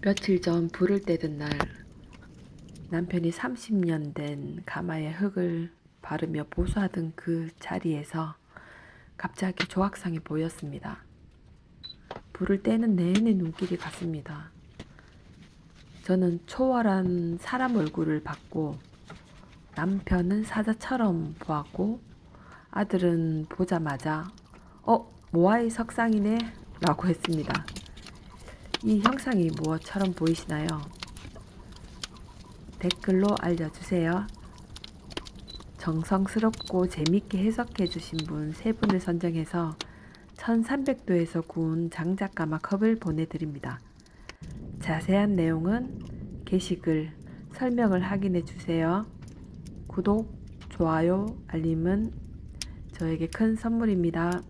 며칠 전 불을 떼던 날 남편이 30년 된 가마에 흙을 바르며 보수하던 그 자리에서 갑자기 조각상이 보였습니다. 불을 떼는 내내 눈길이 갔습니다. 저는 초월한 사람 얼굴을 봤고 남편은 사자처럼 보았고 아들은 보자마자 모아이 석상이네 라고 했습니다. 이 형상이 무엇처럼 보이시나요? 댓글로 알려주세요. 정성스럽고 재밌게 해석해 주신 분 3분을 선정해서 1300도에서 구운 장작가마 컵을 보내드립니다. 자세한 내용은 게시글 설명을 확인해 주세요. 구독, 좋아요, 알림은 저에게 큰 선물입니다.